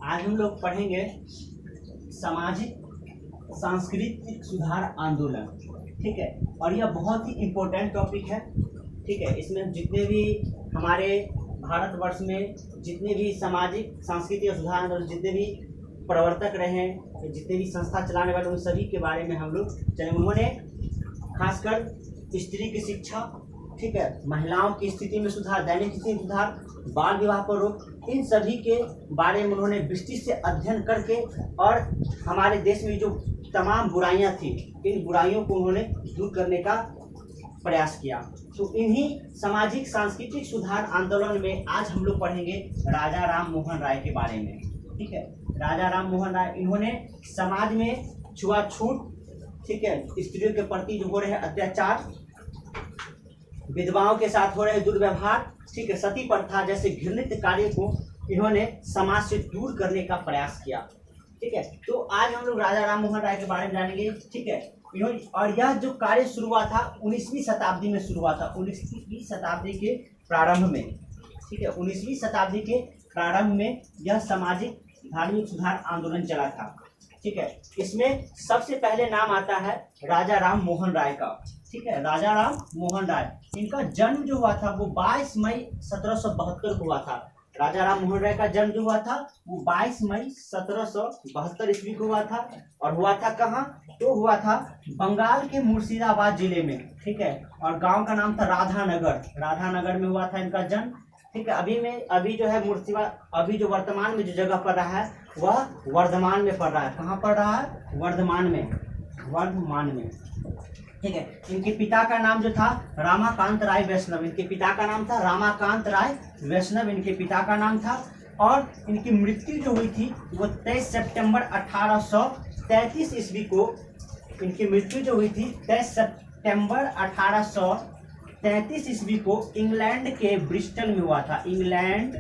आज हम लोग पढ़ेंगे सामाजिक सांस्कृतिक सुधार आंदोलन। ठीक है, और यह बहुत ही इम्पोर्टेंट टॉपिक है। ठीक है, इसमें जितने भी हमारे भारतवर्ष में जितने भी सामाजिक सांस्कृतिक सुधार आंदोलन, जितने भी प्रवर्तक रहे हैं, जितने भी संस्था चलाने वाले, उन सभी के बारे में हम लोग चलेंगे। उन्होंने खासकर स्त्री की शिक्षा, ठीक है, महिलाओं की स्थिति में सुधार, दैनिक स्थिति में सुधार, बाल विवाह पर रोक, इन सभी के बारे में उन्होंने विस्तृत से अध्ययन करके और हमारे देश में जो तमाम बुराइयां थी, इन बुराइयों को उन्होंने दूर करने का प्रयास किया। तो इन्हीं सामाजिक सांस्कृतिक सुधार आंदोलन में आज हम लोग पढ़ेंगे राजा राम मोहन राय के बारे में। ठीक है, राजा राम मोहन राय, इन्होंने समाज में छुआछूत, ठीक है, स्त्रियों के प्रति जो हो रहे अत्याचार, विधवाओं के साथ हो रहे दुर्व्यवहार, ठीक है, सती प्रथा जैसे घृणित कार्य को इन्होंने समाज से दूर करने का प्रयास किया। ठीक है, तो आज हम लोग राजा राम मोहन राय के बारे में जानेंगे। ठीक है, इन्होंने, और यह जो कार्य शुरू हुआ था 19वीं शताब्दी में शुरू हुआ था, 19वीं शताब्दी के प्रारंभ में। ठीक है, 19वीं शताब्दी के प्रारंभ में यह सामाजिक धार्मिक सुधार आंदोलन चला था। ठीक है, इसमें सबसे पहले नाम आता है राजा राम मोहन राय का। ठीक है, राजा राम मोहन राय, इनका जन्म जो हुआ था वो 22 मई 1772 को हुआ था। राजा राम मोहन राय का जन्म जो हुआ था वो 22 मई 1772 ईस्वी को हुआ था। और हुआ था कहाँ? तो हुआ था बंगाल के मुर्शिदाबाद जिले में। ठीक है, और गांव का नाम था राधानगर। राधानगर में हुआ था इनका जन्म। ठीक है, अभी जो है मुर्शिदाबाद, अभी जो वर्तमान में जो जगह पड़ रहा है वह वर्धमान में पड़ रहा है। कहाँ पड़ रहा है? वर्धमान में, वर्धमान में। ठीक है, इनके पिता का नाम जो था रामाकांत राय वैष्णव, इनके पिता का नाम था रामाकांत राय वैष्णव, इनके पिता का नाम था। और इनकी मृत्यु जो हुई थी वो 23 सितंबर 1833 ईस्वी को, इनकी मृत्यु जो हुई थी 23 सितंबर 1833 ईस्वी को इंग्लैंड के ब्रिस्टल में हुआ था। इंग्लैंड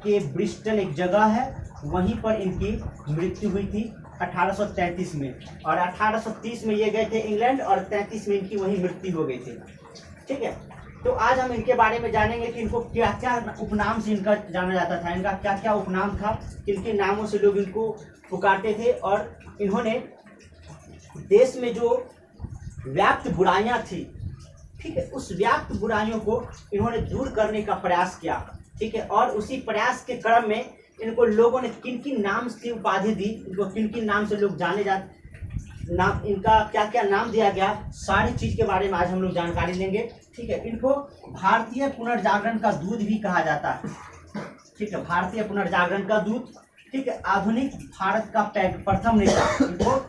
के ब्रिस्टल एक जगह है, वहीं पर इनकी मृत्यु हुई थी 1833 में। और 1830 में ये गए थे इंग्लैंड और 33 में इनकी वहीं मृत्यु हो गई थी। ठीक है, तो आज हम इनके बारे में जानेंगे कि इनको क्या क्या उपनाम से इनका जाना जाता था, इनका क्या क्या उपनाम था, किन किन नामों से लोग इनको पुकारते थे। और इन्होंने देश में जो व्याप्त बुराइयां थी, ठीक है, उस व्याप्त बुराइयों को इन्होंने दूर करने का प्रयास किया। ठीक है, और उसी प्रयास के क्रम में इनको लोगों ने किन किन नाम से उपाधि दी, इनको किन किन नाम से लोग जाने जाते, नाम, इनका क्या क्या नाम दिया गया, सारी चीज के बारे में आज हम लोग जानकारी लेंगे। ठीक है, इनको भारतीय पुनर्जागरण का दूत भी कहा जाता है। ठीक है, भारतीय पुनर्जागरण का दूत। ठीक है, आधुनिक भारत का प्रथम नेता, इनको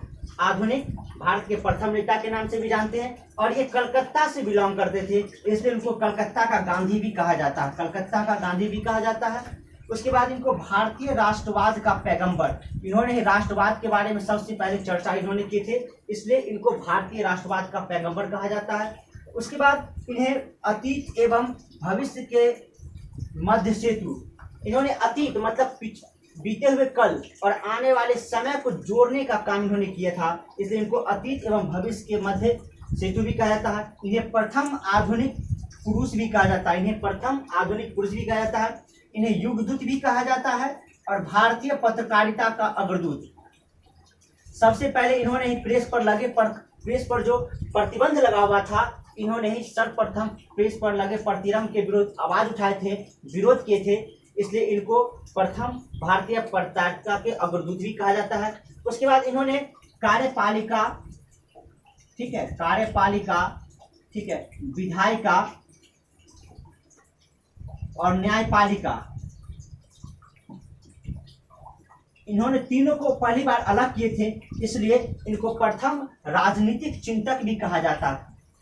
आधुनिक भारत के प्रथम नेता के नाम से भी जानते हैं। और ये कलकत्ता से बिलोंग करते थे, इसलिए इनको कलकत्ता का गांधी भी कहा जाता है, कलकत्ता का गांधी भी कहा जाता है। उसके बाद इनको भारतीय राष्ट्रवाद का पैगंबर, इन्होंने राष्ट्रवाद के बारे में सबसे पहले चर्चा इन्होंने की थे, इसलिए इनको भारतीय राष्ट्रवाद का पैगंबर कहा जाता है। उसके बाद इन्हें अतीत एवं भविष्य के मध्य सेतु, इन्होंने अतीत मतलब बीते हुए कल और आने वाले समय को जोड़ने का काम इन्होंने किया था, इसलिए इनको अतीत एवं भविष्य के मध्य सेतु भी कहा जाता है। इन्हें प्रथम आधुनिक पुरुष भी कहा जाता है, इन्हें प्रथम आधुनिक पुरुष भी कहा जाता है। इन्हें युगदूत भी कहा जाता है और भारतीय पत्रकारिता का अग्रदूत। सबसे पहले इन्होंने ही प्रेस पर जो प्रतिबंध लगा हुआ था, इन्होंने ही सर्वप्रथम प्रेस पर लगे प्रतिबंध के विरुद्ध आवाज उठाए थे, विरोध किए थे, इसलिए इनको प्रथम भारतीय पत्रकारिता के अग्रदूत भी कहा जाता है। उसके बाद इन्होंने कार्यपालिका, ठीक है, कार्यपालिका, ठीक है, विधायिका और न्यायपालिका, इन्होंने तीनों को पहली बार अलग किए थे, इसलिए इनको प्रथम राजनीतिक चिंतक भी कहा जाता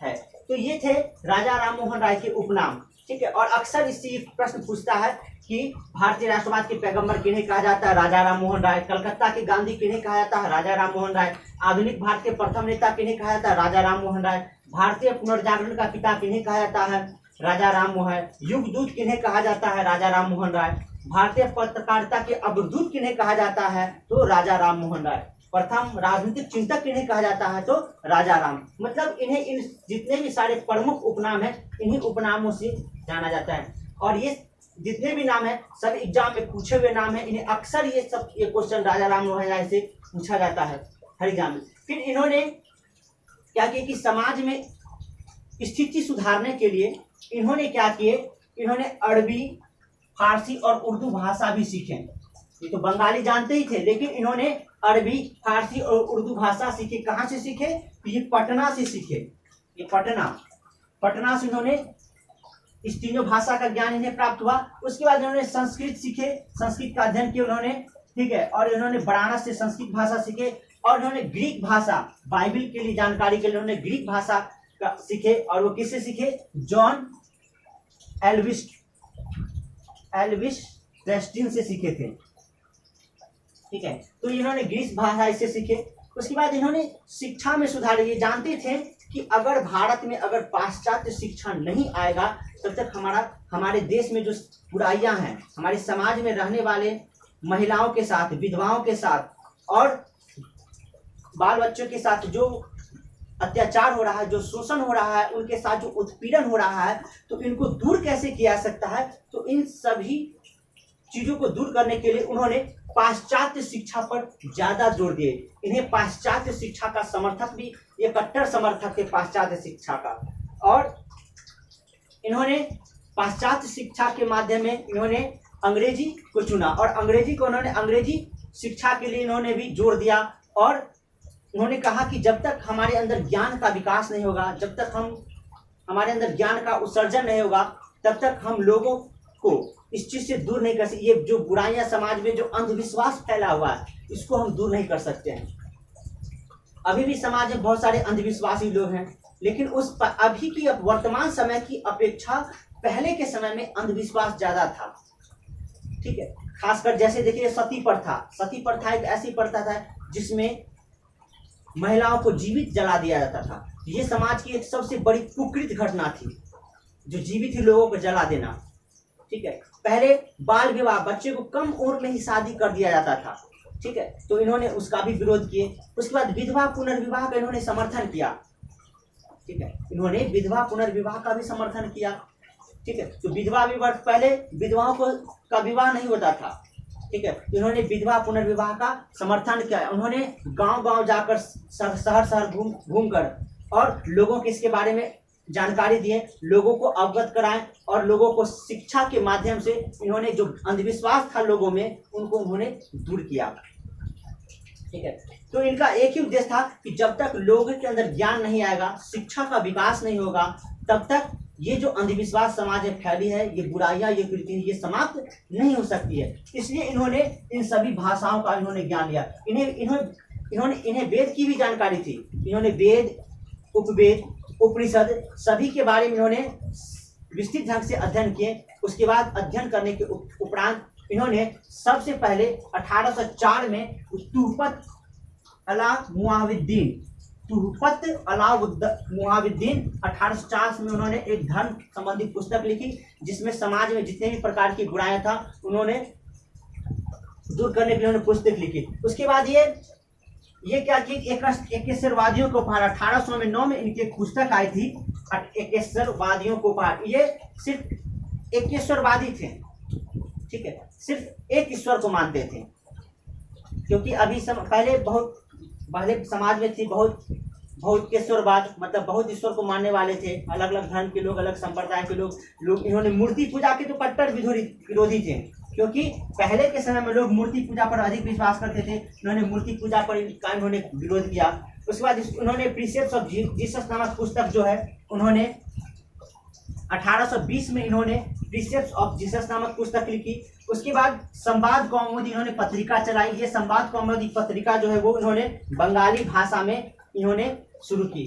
है। तो ये थे राजा राम मोहन राय के उपनाम। ठीक है, और अक्सर इससे प्रश्न पूछता है कि भारतीय राष्ट्रवाद के पैगंबर किन्हें कहा जाता है? राजा राम मोहन राय। कलकत्ता के गांधी किन्हें कहा जाता है? राजा राम मोहन राय। आधुनिक भारत के प्रथम नेता किन्हें कहा जाता है? राजा राम मोहन राय। भारतीय पुनर्जागरण का पिता किन्हें कहा जाता है? राजा राम मोहन। युगदूत किन्हें कहा जाता है? राजा राम मोहन राय। भारतीय पत्रकारिता के अग्रदूत किन्हें कहा जाता है? तो राजा राम मोहन राय। प्रथम राजनीतिक चिंतक किन्हें कहा जाता है? तो राजा राम। मतलब इन्हें इन जितने भी सारे प्रमुख उपनाम हैं, इन्हीं उपनामों से जाना जाता है। और ये जितने भी नाम है सब एग्जाम में पूछे हुए नाम है। इन्हें अक्सर ये क्वेश्चन राजा राम मोहन राय से पूछा जाता है हर एग्जाम में। फिर इन्होंने क्या किया कि समाज में स्थिति सुधारने के लिए इन्होंने क्या किए, इन्होंने अरबी, फारसी और उर्दू भाषा भी सीखे। ये तो बंगाली जानते ही थे, लेकिन इन्होंने अरबी, फारसी और उर्दू भाषा सीखे। कहाँ से सीखे? तो ये पटना से सीखे। ये पटना से इन्होंने इस तीनों भाषा का ज्ञान इन्हें प्राप्त हुआ। उसके बाद इन्होंने संस्कृत सीखे, संस्कृत का अध्ययन किया उन्होंने, ठीक है। और इन्होंने बनारस से संस्कृत भाषा सीखे। और इन्होंने ग्रीक भाषा, बाइबल के लिए जानकारी के लिए उन्होंने ग्रीक भाषा का सीखे। और वो किससे सीखे? जॉन एल्विस प्रेस्टिन से सीखे थे, ठीक है। तो इन्होंने ग्रीक भाषा इससे सीखे। उसके बाद इन्होंने शिक्षा में सुधार। ये जानते थे कि अगर भारत में अगर पाश्चात्य शिक्षा नहीं आएगा तब तक हमारे देश में जो बुराइयां हैं, हमारे समाज में रहने वाले महिलाओं के साथ, विधवाओं के साथ और बाल बच्चों के साथ जो अत्याचार हो रहा है, जो शोषण हो रहा है, उनके साथ जो उत्पीड़न हो रहा है, तो इनको दूर कैसे किया जा सकता है? तो इन सभी चीजों को दूर करने के लिए उन्होंने पाश्चात्य शिक्षा पर ज्यादा जोर दिए। इन्हें पाश्चात्य शिक्षा का समर्थक भी, ये कट्टर समर्थक थे पाश्चात्य शिक्षा का। और इन्होंने पाश्चात्य शिक्षा के माध्यम में इन्होंने अंग्रेजी को चुना और अंग्रेजी शिक्षा के लिए इन्होंने भी जोर दिया। और उन्होंने कहा कि जब तक हमारे अंदर ज्ञान का विकास नहीं होगा, जब तक हमारे अंदर ज्ञान का उत्सर्जन नहीं होगा, तब तक हम लोगों को इस चीज से दूर नहीं कर सकते। ये जो बुराइयां समाज में, जो अंधविश्वास फैला हुआ है, इसको हम दूर नहीं कर सकते हैं। अभी भी समाज में बहुत सारे अंधविश्वासी लोग हैं, लेकिन अभी की वर्तमान समय की अपेक्षा पहले के समय में अंधविश्वास ज्यादा था, ठीक है। खासकर जैसे देखिए सती प्रथा एक ऐसी प्रथा था जिसमें महिलाओं को जीवित जला दिया जाता था। ये समाज की एक सबसे बड़ी कुकृत घटना थी, जो जीवित ही लोगों को जला देना, ठीक है। पहले बाल विवाह, बच्चे को कम उम्र में ही शादी कर दिया जाता था, ठीक है। तो इन्होंने उसका भी विरोध किए। उसके बाद विधवा पुनर्विवाह का इन्होंने समर्थन किया, ठीक है। इन्होंने विधवा पुनर्विवाह का भी समर्थन किया, ठीक है। तो विधवा विवाह, पहले विधवाओं का विवाह नहीं होता था, ठीक है। इन्होंने विधवा पुनर्विवाह का समर्थन किया। उन्होंने गांव-गांव जाकर, शहर घूमकर और लोगों को इसके बारे में जानकारी दिए, लोगों को अवगत कराएं और लोगों को शिक्षा के माध्यम से इन्होंने जो अंधविश्वास था लोगों में, उनको उन्होंने दूर किया, ठीक है। तो इनका एक ही उद्देश्य था कि जब तक लोगों के अंदर ज्ञान नहीं आएगा, शिक्षा का विकास नहीं होगा, तब तक ये जो अंधविश्वास समाज में फैली है, ये बुराइयां, ये कृतियां, ये समाप्त नहीं हो सकती है। इसलिए इन्होंने इन सभी भाषाओं का इन्होंने ज्ञान लिया। इन्हें वेद की भी जानकारी थी। इन्होंने वेद, उपवेद, उपनिषद सभी के बारे में इन्होंने विस्तृत ढंग से अध्ययन किए। उसके बाद अध्ययन करने के उपरांत इन्होंने सबसे पहले 1804 में तुहफत अला मुआविद्दीन 1804 में उन्होंने एक धर्म संबंधी पुस्तक लिखी, जिसमें समाज में जितने भी प्रकार की बुराइयां था उन्होंने दूर करने के लिए उन्होंने पुस्तक लिखी। उसके बाद ये क्या कि एकेश्वरवादियों को उपहार 1809 में इनकी एक पुस्तक आई थी, एकेश्वरवादियों को उपहार। ये सिर्फ एकेश्वरवादी थे, ठीक है, सिर्फ एक ईश्वर को मानते थे। क्योंकि अभी पहले समाज में थी बहुत ईश्वरवाद, मतलब बहुत ईश्वर को मानने वाले थे। अलग अलग धर्म के लोग, अलग संप्रदाय के लोग इन्होंने मूर्ति पूजा के तो कट्टर विरोधी थे, क्योंकि पहले के समय में लोग मूर्ति पूजा पर अधिक विश्वास करते थे। इन्होंने मूर्ति पूजा पर इन्होंने विरोध किया। उसके बाद उन्होंने प्रीसेप्ट्स ऑफ जीसस नामक पुस्तक जो है, उन्होंने 1820 में इन्होंने प्रीसेप्ट्स ऑफ जीसस नामक पुस्तक लिखी। उसके बाद संवाद कौमुदी इन्होंने पत्रिका चलाई। ये संवाद कौमुदी पत्रिका जो है वो इन्होंने बंगाली भाषा में इन्होंने शुरू की।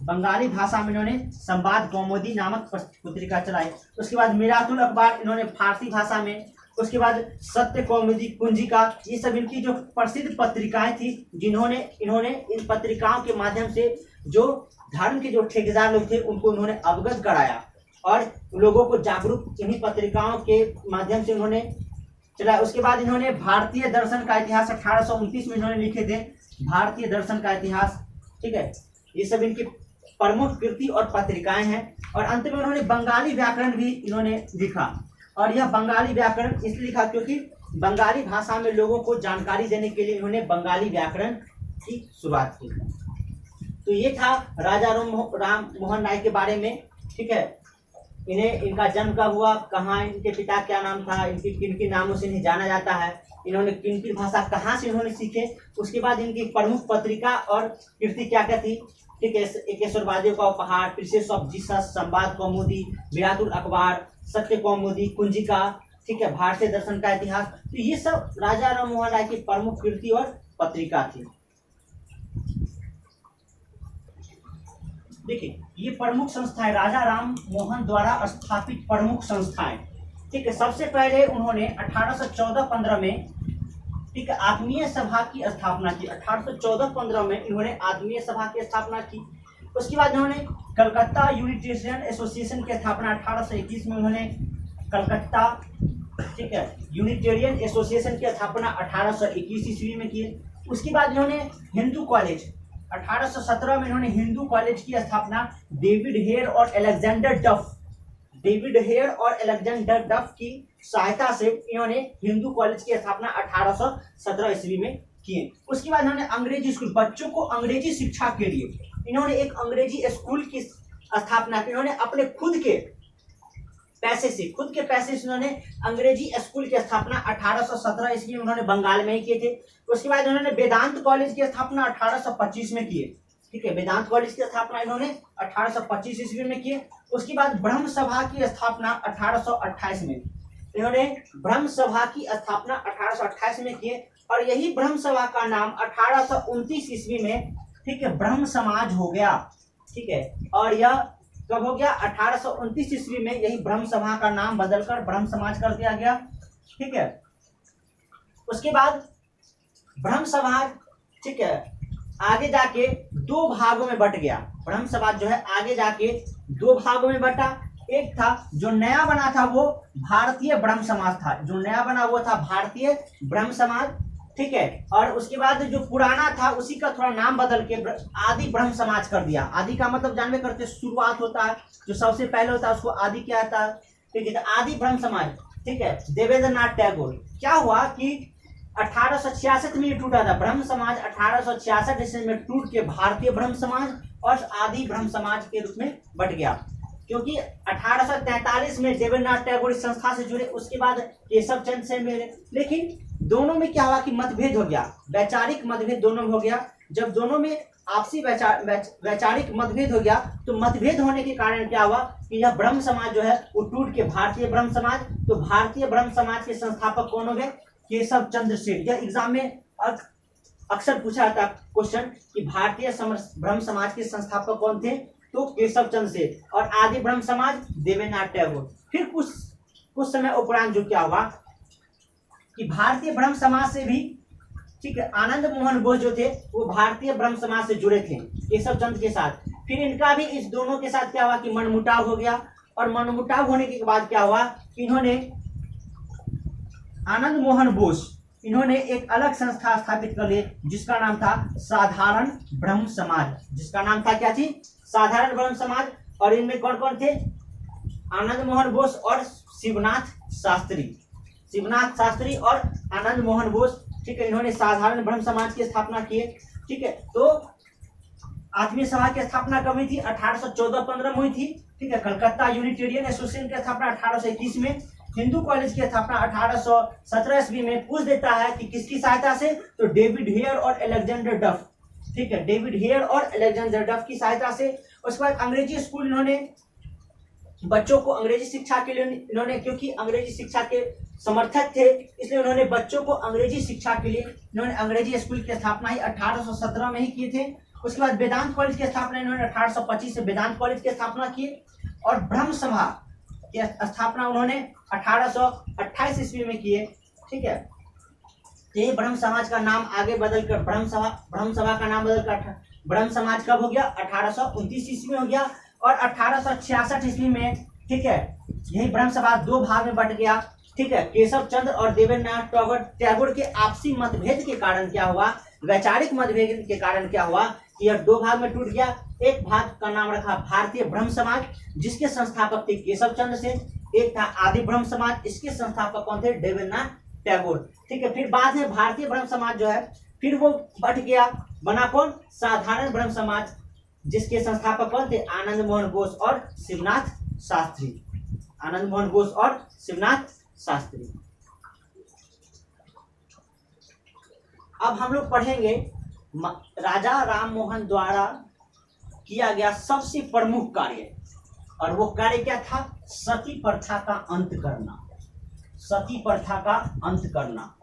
बंगाली भाषा में इन्होंने संवाद कौमुदी नामक पत्रिका चलाई। उसके बाद मिरातुल अखबार इन्होंने फारसी भाषा में। उसके बाद सत्य कौमुदी, कुंजिका, ये सब इनकी जो प्रसिद्ध पत्रिकाएं थी, जिन्होंने इन्होंने इन पत्रिकाओं के माध्यम से जो धर्म के जो ठेकेदार लोग थे उनको उन्होंने अवगत कराया और लोगों को जागरूक इन्हीं पत्रिकाओं के माध्यम से उन्होंने चलाया। उसके बाद इन्होंने भारतीय दर्शन का इतिहास 1829 में इन्होंने लिखे थे, भारतीय दर्शन का इतिहास, ठीक है। ये सब इनकी प्रमुख कृति और पत्रिकाएं हैं। और अंत में उन्होंने बंगाली व्याकरण भी इन्होंने लिखा। और यह बंगाली व्याकरण इसलिए लिखा क्योंकि बंगाली भाषा में लोगों को जानकारी देने के लिए इन्होंने बंगाली व्याकरण की शुरुआत की। तो ये था राजा राम मोहन राय के बारे में। ठीक है, इनका जन्म कब हुआ, कहाँ, इनके पिता क्या नाम था, इनके किन किन नामों से इन्हें जाना जाता है, इन्होंने किन किन भाषा कहाँ से इन्होंने सीखे, उसके बाद इनकी प्रमुख पत्रिका और कृति क्या क्या थी। ठीक है, एकेश्वरवादियों का उपहार, प्रिंसेस ऑफ जीसस, संवाद कौमुदी, बिरातुल अखबार, सत्य कौमुदी, कुंजिका, ठीक है, भारतीय दर्शन का इतिहास। तो ये सब राजा राम मोहन राय की प्रमुख कृति और पत्रिका थी। देखिए, ये प्रमुख संस्थाएं राजा राम मोहन द्वारा स्थापित प्रमुख संस्थाएं। ठीक है, सबसे पहले उन्होंने 1814-15 में, ठीक है, आत्मीय सभा की स्थापना की। 1814-15 में इन्होंने आत्मीय सभा की स्थापना की। उसके बाद इन्होंने कलकत्ता यूनिटेरियन एसोसिएशन की स्थापना 1821 में उन्होंने कलकत्ता, ठीक है, यूनिटेरियन एसोसिएशन की स्थापना 1821 ईस्वी में की। उसके बाद इन्होंने हिंदू कॉलेज 1817 में इन्होंने हिंदू कॉलेज की स्थापना डेविड हेयर और अलेक्जेंडर डफ की सहायता से इन्होंने हिंदू कॉलेज की स्थापना 1817 ईस्वी में किए। उसके बाद इन्होंने अंग्रेजी स्कूल, बच्चों को अंग्रेजी शिक्षा के लिए इन्होंने एक अंग्रेजी स्कूल की स्थापना की। इन्होंने अपने खुद के पैसे से इन्होंने अंग्रेजी स्कूल की स्थापना 1817 ईस्वी में उन्होंने बंगाल में ही किए थे। उसके बाद इन्होंने वेदांत कॉलेज की स्थापना 1825 में किए। ठीक है, वेदांत कॉलेज की स्थापना इन्होंने 1825 ईस्वी में किए। उसके बाद ब्रह्म सभा की स्थापना 1828 में, इन्होंने ब्रह्म सभा की स्थापना 1828 में किए। और यही ब्रह्म सभा का नाम 1829 ईस्वी में, ठीक है, ब्रह्म समाज हो गया। ठीक है, और यह कब हो गया, 1829 ईस्वी में यही ब्रह्म सभा का नाम बदलकर ब्रह्म समाज कर दिया गया। ठीक है, उसके बाद ब्रह्म समाज, ठीक है, आगे जाके दो भागों में बट गया। ब्रह्म समाज जो है आगे जाके दो भागों में बटा। एक था जो नया बना था वो भारतीय ब्रह्म समाज था, जो नया बना वो था भारतीय ब्रह्म समाज। ठीक है, और उसके बाद जो पुराना था उसी का थोड़ा नाम बदल के आदि ब्रह्म समाज कर दिया। आदि का मतलब जानवे करते, शुरुआत होता है, जो सबसे पहले होता है उसको आदि क्या आता है। ठीक है, तो आदि ब्रह्म समाज। ठीक है, देवेंद्रनाथ टैगोर। क्या हुआ कि 1866 में ये टूटा था ब्रह्म समाज। 1866 ईस्वी में टूट के भारतीय ब्रह्म समाज और आदि ब्रह्म समाज के रूप में बट गया, क्योंकि 1843 में देवेंद्रनाथ टैगोर इस संस्था से जुड़े। उसके बाद केशव चंद्र से मिले, लेकिन दोनों में क्या हुआ कि मतभेद हो गया, वैचारिक मतभेद दोनों में हो गया। जब दोनों में आपसी वैचारिक मतभेद हो गया, तो मतभेद होने के कारण क्या हुआ कि यह ब्रह्म समाज जो है वो टूट के भारतीय ब्रह्म समाज। तो भारतीय ब्रह्म समाज के संस्थापक कौन हो गए, केशव चंद्र सेठ। यह एग्जाम में अक्सर पूछा जाता क्वेश्चन कि भारतीय ब्रह्म समाज के संस्थापक कौन थे, तो केशव चंद्र सेठ। और आदि ब्रह्म समाज देवेंद्रनाथ टैगोर। फिर कुछ समय उपरांत जो क्या हुआ कि भारतीय ब्रह्म समाज से भी, ठीक है, आनंद मोहन बोस जो थे वो भारतीय ब्रह्म समाज से जुड़े थे केशव चंद्र के साथ। फिर इनका भी इस दोनों के साथ क्या हुआ कि मनमुटाव हो गया। और मनमुटाव होने के बाद क्या हुआ कि इन्होंने आनंद मोहन बोस इन्होंने एक अलग संस्था स्थापित कर ली जिसका नाम था साधारण ब्रह्म समाज। जिसका नाम था क्या थी, साधारण ब्रह्म समाज। और इनमें कौन कौन थे, आनंद मोहन बोस और शिवनाथ शास्त्री और आनंद मोहन बोस। ठीक है, इन्होंने साधारण ब्रह्म समाज की स्थापना की। ठीक है, तो आत्मीय सभा की स्थापना कब हुई थी, 1814-15 में हुई थी। ठीक है, कलकत्ता यूनिटेरियन एसोसिएशन की स्थापना 1821 में। हिंदू कॉलेज की स्थापना 1817 ईस्वी में। पूछ देता है कि किसकी सहायता से, तो डेविड हेयर और अलेक्जेंडर डफ। ठीक है, डेविड हेयर और अलेक्जेंडर डफ की सहायता से। उसके बाद अंग्रेजी स्कूल इन्होंने बच्चों को अंग्रेजी शिक्षा के लिए इन्होंने, क्योंकि अंग्रेजी शिक्षा के समर्थक थे इसलिए उन्होंने बच्चों को अंग्रेजी शिक्षा के लिए इन्होंने अंग्रेजी स्कूल की स्थापना ही 1817 में ही किए थे। उसके बाद वेदांत कॉलेज की स्थापना इन्होंने 1825 से वेदांत कॉलेज की स्थापना की। और ब्रह्म सभा की स्थापना उन्होंने 1828 ईस्वी में किए। ठीक है, ये ब्रह्म समाज का नाम आगे बदलकर ब्रह्म सभा का नाम बदलकर ब्रह्म समाज कब हो गया, 1829 ईस्वी में हो गया। और 1866 ईस्वी में, ठीक है, यही ब्रह्म सभा दो भाग में बट गया। ठीक है, केशव चंद्र और देवेंद्रनाथ टैगोर के आपसी मतभेद के कारण क्या हुआ, वैचारिक मतभेद के कारण क्या हुआ कि यह दो भाग में टूट गया। एक भाग का नाम रखा भारतीय ब्रह्म समाज जिसके संस्थापक थे केशव चंद्र सेन। एक था आदि ब्रह्म समाज, इसके संस्थापक कौन थे? देवेंद्रनाथ टैगोर। ठीक है, फिर बाद में भारतीय ब्रह्म समाज जो है फिर वो बढ़ गया, बना कौन? साधारण ब्रह्म समाज, जिसके संस्थापक कौन थे? आनंद मोहन घोष और शिवनाथ शास्त्री। आनंद मोहन घोष और शिवनाथ शास्त्री। अब हम लोग पढ़ेंगे राजा राम मोहन द्वारा किया गया सबसे प्रमुख कार्य, और वो कार्य क्या था? सती प्रथा का अंत करना। सती प्रथा का अंत करना,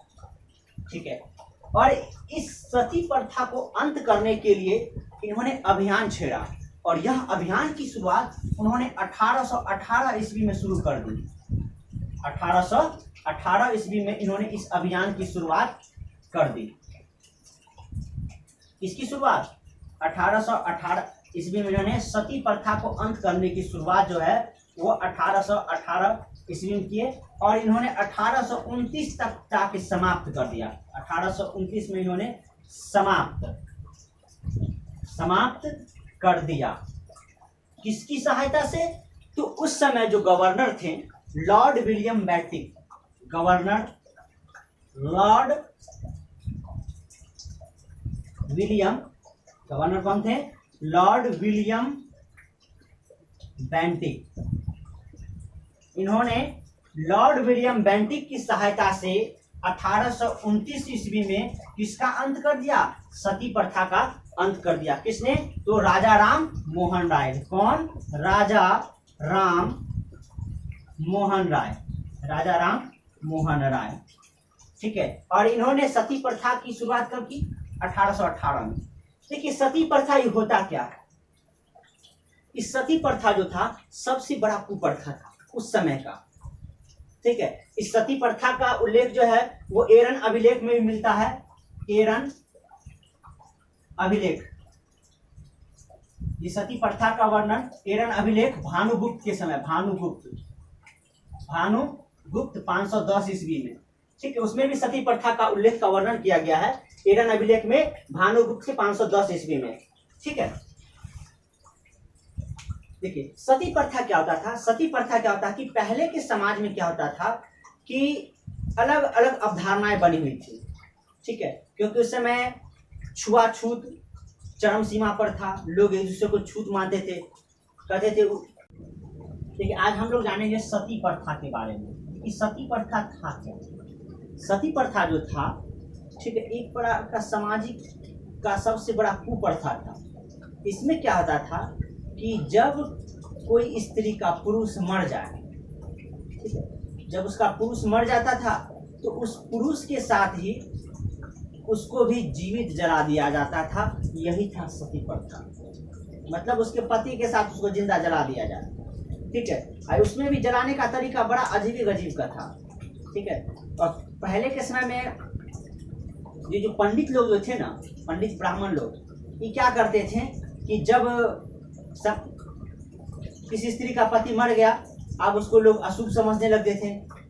ठीक है। और इस सती प्रथा को अंत करने के लिए इन्होंने अभियान छेड़ा, और यह अभियान की शुरुआत उन्होंने 1818 ईस्वी में शुरू कर दी। 1818 ईस्वी में इन्होंने इस अभियान की शुरुआत कर दी। इसकी शुरुआत 1818 ईस्वी में इन्होंने सती प्रथा को अंत करने की शुरुआत जो है वो 1818 ईस्वी में किए, और इन्होंने 1829 तक जाके समाप्त कर दिया। 1829 में इन्होंने समाप्त कर दिया। किसकी सहायता से? तो उस समय जो गवर्नर थे लॉर्ड विलियम बेंटिक, गवर्नर कौन थे? Lord William Bentinck. इन्होंने लॉर्ड विलियम बेंटिक की सहायता से 1829 ईस्वी में किसका अंत कर दिया? सती प्रथा का अंत कर दिया। किसने? तो राजा राम मोहन राय। कौन? राजा राम मोहन राय। राजा राम मोहन राय, ठीक है। और इन्होंने सती प्रथा की शुरुआत कब की? 1818 में। देखिए सती प्रथा ये होता क्या है? इस सती प्रथा जो था सबसे बड़ा कुप्रथा था उस समय का, ठीक है। इस सती प्रथा का उल्लेख जो है वो एरन अभिलेख में भी मिलता है। एरन अभिलेख, ये सती प्रथा का वर्णन एरन अभिलेख भानुगुप्त के समय, भानुगुप्त 510 ईस्वी में, ठीक है, उसमें भी सती प्रथा का उल्लेख का वर्णन किया गया है एरन अभिलेख में भानुगुप्त के 510 ईस्वी में, ठीक है। देखिए सती प्रथा क्या होता था? सती प्रथा क्या होता है कि पहले के समाज में क्या होता था कि अलग अलग अवधारणाएं बनी हुई थी, ठीक है, क्योंकि उस समय छुआछूत चरम सीमा पर था। लोग एक दूसरे को छूत मानते थे, कहते थे। देखिए आज हम लोग जानेंगे सती प्रथा के बारे में कि सती प्रथा था क्या। सती प्रथा जो था, ठीक है, एक बड़ा का सामाजिक का सबसे बड़ा कुप्रथा था। इसमें क्या होता था कि जब कोई स्त्री का पुरुष मर जाए, ठीक है, जब उसका पुरुष मर जाता था तो उस पुरुष के साथ ही उसको भी जीवित जला दिया जाता था। यही था सती प्रथा, मतलब उसके पति के साथ उसको जिंदा जला दिया जाए, ठीक है। और उसमें भी जलाने का तरीका बड़ा अजीब गजीब का था, ठीक है। और पहले के समय में ये जो पंडित लोग जो थे ना, पंडित ब्राह्मण लोग, ये क्या करते थे कि जब किसी स्त्री का पति मर गया, अब उसको लोग अशुभ समझने लगते थे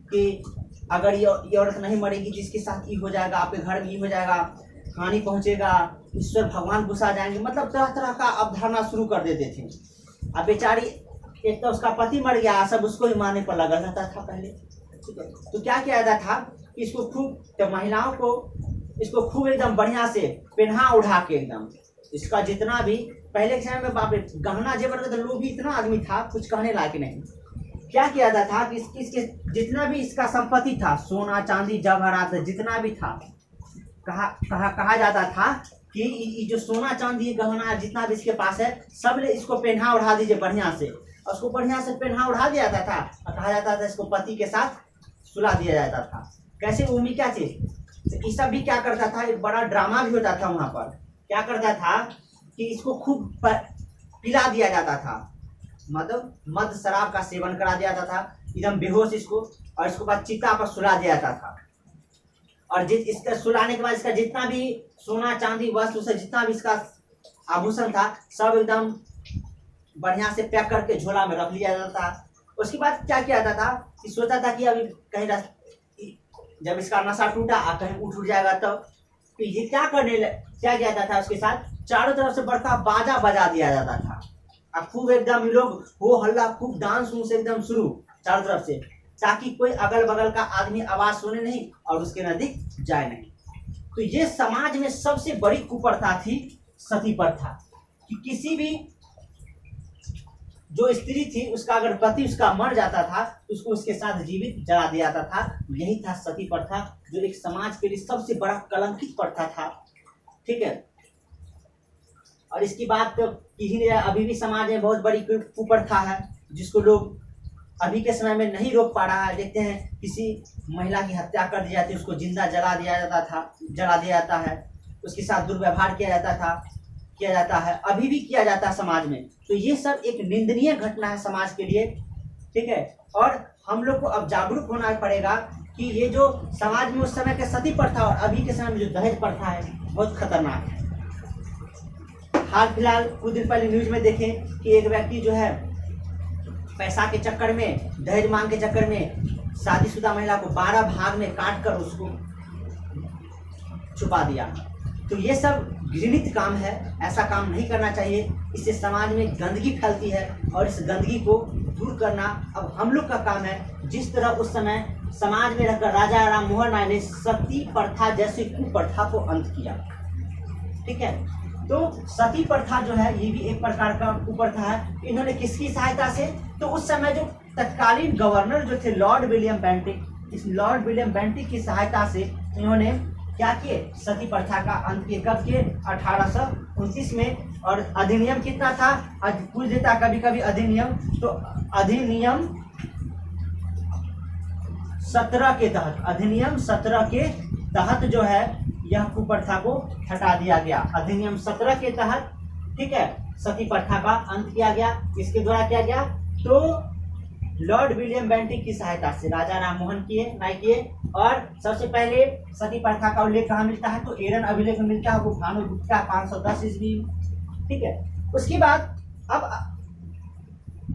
कि अगर ये औरत नहीं मरेगी, जिसके साथ ये हो जाएगा, आपके घर में ये हो जाएगा, हानि पहुंचेगा, ईश्वर भगवान गुस्सा जाएंगे, मतलब तरह तरह का अवधारणा शुरू कर देते थे। अब बेचारी, एक तो उसका पति मर गया, सब उसको ही मारने पर लगा रहता था पहले, ठीक है। तो क्या किया जाता था कि इसको खूब, तो महिलाओं को इसको खूब एकदम बढ़िया से पहना उड़ा के, एकदम इसका जितना भी पहले के समय में बाप रे गहना जेवर का लोग भी इतना आदमी था, कुछ कहने लायक नहीं। क्या किया जाता था कि इसके जितना भी इसका संपत्ति था, सोना चांदी जवाहरात जितना भी था, कहा जाता था कि ये जो सोना चांदी गहना जितना भी इसके पास है, सब ले इसको पहना उड़ा दीजिए बढ़िया से। और उसको बढ़िया से पहना उड़ा दिया जाता था और कहा जाता था इसको पति के साथ सुला दिया जाता था। कैसे? उम्मीद क्या चीज, तो ये सब भी क्या करता था, एक बड़ा ड्रामा भी होता था वहां पर। क्या करता था कि इसको खूब पिला दिया जाता था, मतलब मद शराब का सेवन करा दिया जाता था, एकदम बेहोश इसको, और इसके बाद चिता पर सुला दिया जाता था। और इसका सुलाने के बाद इसका जितना भी सोना चांदी वस्त्र से जितना भी इसका आभूषण था, सब एकदम बढ़िया से पैक करके झोला में रख लिया जाता था। उसके बाद क्या किया जाता था कि सोचा था कि अभी कहीं जब इसका नशा टूटा कहीं उठ जाएगा तो ये क्या किया जाता था, उसके साथ चारों तरफ से बड़का बाजा बजा दिया जाता था। अब खूब एकदम लोग हो हल्ला, खूब डांस उन्स एकदम शुरू, चारों तरफ से, ताकि कोई अगल बगल का आदमी आवाज सुने नहीं और उसके नजदीक जाए नहीं। तो ये समाज में सबसे बड़ी कुप्रथा थी सती प्रथा, कि किसी भी जो स्त्री थी उसका अगर पति उसका मर जाता था तो उसको उसके साथ जीवित जला दिया जाता था। यही था सती प्रथा, जो एक समाज के लिए सबसे बड़ा कलंकित प्रथा था। ठीक है, और इसकी बात तो किसी ने, अभी भी समाज में बहुत बड़ी कुप्रथा है जिसको लोग अभी के समय में नहीं रोक पा रहा है। देखते हैं किसी महिला की हत्या कर दी जाती है, उसको जिंदा जला दिया जाता है, उसके साथ दुर्व्यवहार किया जाता है, अभी भी किया जाता है समाज में। तो ये सब एक निंदनीय घटना है समाज के लिए। ठीक है, और हम लोग को अब जागरूक होना पड़ेगा कि ये जो समाज में उस समय के सती प्रथा और अभी के समय में जो दहेज प्रथा है बहुत खतरनाक है। हाल फिलहाल कुछ दिन पहले न्यूज में देखें कि एक व्यक्ति जो है पैसा के चक्कर में, दहेज मांग के चक्कर में शादीशुदा महिला को 12 भाग में काट कर उसको छुपा दिया। तो ये सब घृणित काम है, ऐसा काम नहीं करना चाहिए। इससे समाज में गंदगी फैलती है और इस गंदगी को दूर करना अब हम लोग का काम है। जिस तरह उस समय समाज में रहकर राजा राम मोहन राय ने सती प्रथा जैसी कुप्रथा को अंत किया। ठीक है, तो सती प्रथा जो है ये भी एक प्रकार का कुप्रथा है। इन्होंने किसकी सहायता से, तो उस समय जो तत्कालीन गवर्नर जो थे लॉर्ड विलियम बेंटिक, इस लॉर्ड विलियम बेंटिक की सहायता से इन्होंने क्या किए, सती प्रथा का अंत किए। कब किए, 1829 में। और अधिनियम कितना था, आज पूछ देता कभी कभी अधिनियम, तो अधिनियम 17 के तहत, अधिनियम 17 के तहत जो है यह कुप्रथा को हटा दिया गया। अधिनियम 17 के तहत, ठीक है, सती प्रथा का अंत किया गया। इसके द्वारा किया गया, तो लॉर्ड विलियम बेंटिक की सहायता से, राजा राम मोहन राय किए। और सबसे पहले सती प्रथा का उल्लेख कहाँ मिलता है, तो एरन अभिलेख में मिलता है, वो भानुगुप्त का 510 ईस्वी। ठीक है, उसके बाद अब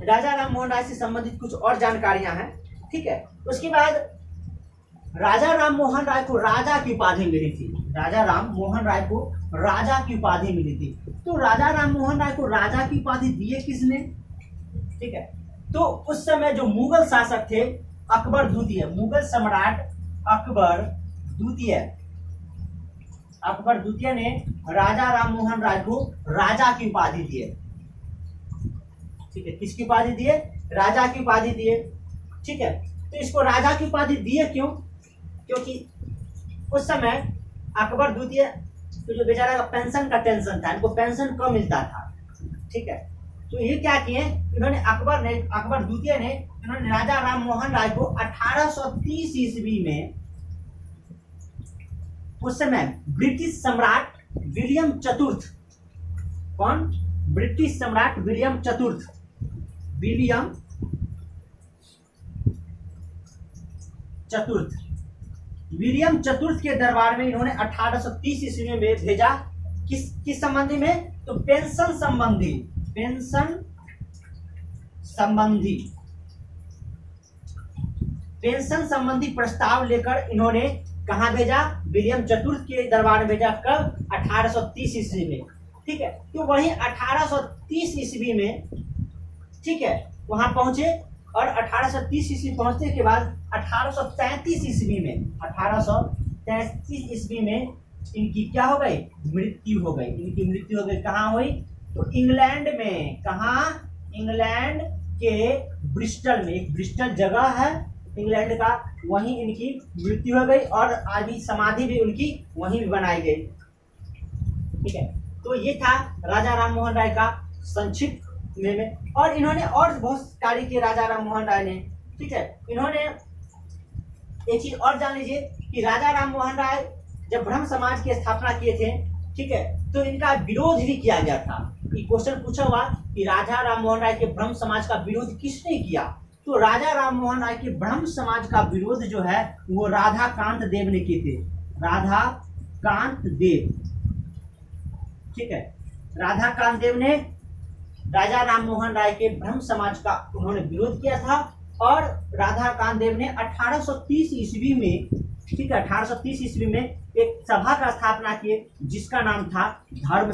राजा राम मोहन राय से संबंधित कुछ और जानकारियां हैं। ठीक है, उसके बाद राजा राम मोहन राय को राजा की उपाधि मिली थी। राजा राम मोहन राय को राजा की उपाधि मिली थी। तो राजा राम मोहन राय को राजा की उपाधि दिए किसने, ठीक है, तो उस समय जो मुगल शासक थे अकबर द्वितीय, मुगल सम्राट अकबर द्वितीय ने राजा राम मोहन राय को राजा की उपाधि दिए। ठीक है, किसकी उपाधि दिए, राजा की उपाधि दिए। ठीक है, तो इसको राजा की उपाधि दिए क्यों, क्योंकि उस समय अकबर द्वितीय तो जो बेचारा का पेंशन का टेंशन था, इनको पेंशन कम मिलता था। ठीक है, तो ये क्या किए इन्होंने, अकबर द्वितीय ने इन्होंने राजा राम मोहन राय को 1830 ईस्वी में, उस समय ब्रिटिश सम्राट विलियम चतुर्थ, कौन, ब्रिटिश सम्राट विलियम चतुर्थ के दरबार में इन्होंने 1830 ईस्वी में भेजा। किस संबंधी में, तो पेंशन संबंधी प्रस्ताव लेकर इन्होंने कहां भेजा, विलियम चतुर्थ के दरबार में भेजा। कब, 1830 ईस्वी में। ठीक है, तो वहीं 1830 ईस्वी में, ठीक है, वहां पहुंचे और 1830 ईस्वी पहुंचने के बाद 1833 ईस्वी में इनकी क्या हो गई, मृत्यु हो गई। इनकी मृत्यु हो गई, कहाँ हुई, तो इंग्लैंड में। कहाँ, इंग्लैंड के ब्रिस्टल में, एक ब्रिस्टल जगह है इंग्लैंड का, वहीं इनकी मृत्यु हो गई और आज समाधि भी उनकी वहीं भी बनाई गई। ठीक है, तो ये था राजा राम मोहन राय का संक्षिप्त में। और इन्होंने और बहुत कार्य किए राजा राम मोहन राय ने। ठीक है, इन्होंने एक चीज और जान लीजिए कि राजा राम मोहन राय जब ब्रह्म समाज की स्थापना किए थे, ठीक है, तो इनका विरोध भी किया गया था। ये क्वेश्चन पूछा हुआ कि राजा राम मोहन राय के ब्रह्म समाज का विरोध किसने किया, तो राजा राम मोहन राय के ब्रह्म समाज का विरोध जो है वो राधा कांत देव ने किए थे। राधा कांत देव, ठीक है, राधा कांत देव ने राजा राम मोहन राय के ब्रह्म समाज का उन्होंने विरोध किया था। और राधा कांत देव ने 1830 ईस्वी में, ठीक है, 1830 ईस्वी में एक सभा का स्थापना किए जिसका नाम था धर्म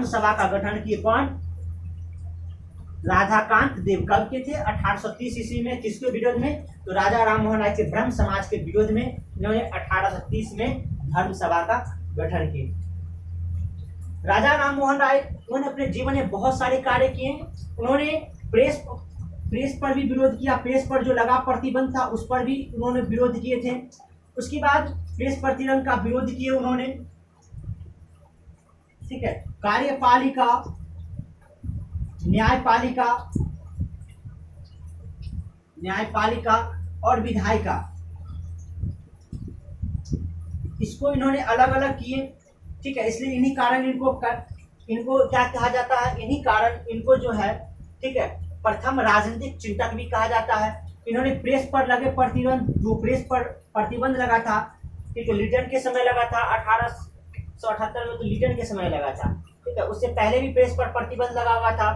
सभा का गठन किए। कौन, राधाकांत देव कब के थे? 1830 ईस्वी में। किसके विरोध में? तो राजा राम मोहन राय के ब्रह्म समाज के विरोध में इन्होंने 1830 में धर्म सभा का गठन किया। राजा राम मोहन राय उन्होंने अपने जीवन में बहुत सारे कार्य किए। उन्होंने प्रेस पर भी विरोध किया। प्रेस पर जो लगा प्रतिबंध था उस पर भी उन्होंने विरोध किए थे। उसके बाद प्रेस प्रतिबंध का विरोध किए उन्होंने, ठीक है। कार्यपालिका, न्यायपालिका और विधायिका, इसको इन्होंने अलग अलग किए, ठीक है। इसलिए इन्हीं कारण इनको क्या कहा जाता है? इन्हीं कारण इनको जो है, ठीक है, प्रथम राजनीतिक चिंतक भी कहा जाता है। इन्होंने प्रेस पर लगे प्रतिबंध, जो प्रेस पर प्रतिबंध लगा था, ठीक है, लिटन के समय लगा था 1878 में, तो लिटन के समय लगा था, ठीक है। उससे पहले भी प्रेस पर प्रतिबंध लगा हुआ था,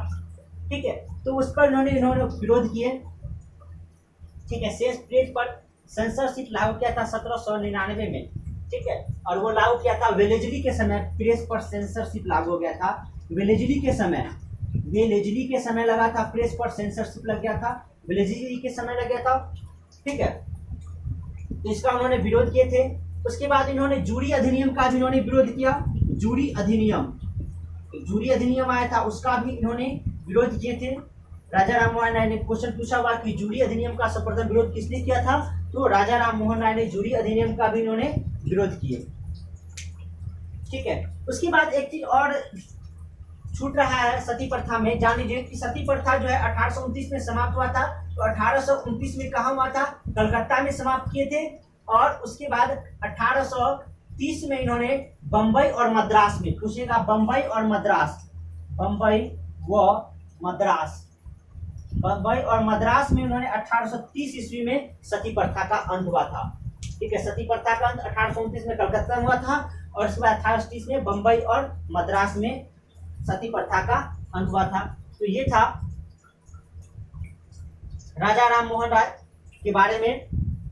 ठीक है। तो उस पर इन्होंने विरोध किए, ठीक है। शेष प्रेस पर सेंसरशिप लागू किया था 1799 में, ठीक है। और वो लागू किया था वेलेजली के समय। प्रेस पर सेंसरशिप लागू हो गया था वेलेजली के समय लगा था। प्रेस पर सेंसरशिप लग गया था, वेलेजली के समय लग गया था, ठीक है। तो इसका उन्होंने विरोध किए थे। उसके बाद इन्होंने जूरी अधिनियम का भी इन्होंने विरोध किया। जूरी अधिनियम आया था, उसका भी इन्होंने विरोध किए थे। राजा राम मोहन राय ने क्वेश्चन पूछा हुआ कि जूरी अधिनियम का सर्वप्रथम विरोध किसने किया था? तो राजा राम मोहन राय ने जूरी अधिनियम का भी इन्होंने विरोध किए, ठीक है। उसके बाद एक चीज और छूट रहा है सती प्रथा में। जान लीजिए कि सती प्रथा जो है 1829 में समाप्त हुआ था। तो 1829 में कहाँ हुआ था? कलकत्ता में समाप्त किए थे। और उसके बाद 1830 में इन्होंने बम्बई और मद्रास में, पूछेगा बम्बई और मद्रास में उन्होंने 1830 ईस्वी में सती प्रथा का अंत हुआ था, ठीक है। सती प्रथा का अंत 1829 में कलकत्ता में हुआ था और उसके बाद 1830 में बम्बई और मद्रास में सती प्रथा का अंत हुआ था। तो ये था राजा राम मोहन राय के बारे में,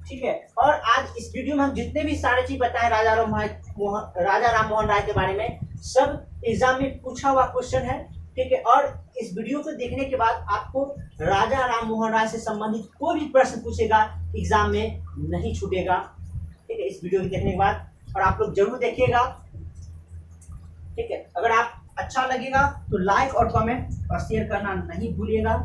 ठीक है। और आज इस वीडियो में हम जितने भी सारे चीज बताए राजा राम मोहन राय के बारे में, सब एग्जाम में पूछा हुआ क्वेश्चन है, ठीक है। और इस वीडियो को देखने के बाद आपको राजा राम मोहन राय से संबंधित कोई भी प्रश्न पूछेगा एग्जाम में नहीं छूटेगा, ठीक है, इस वीडियो को देखने के बाद। और आप लोग जरूर देखिएगा, ठीक है। अगर आप अच्छा लगेगा तो लाइक और कमेंट और शेयर करना नहीं भूलिएगा।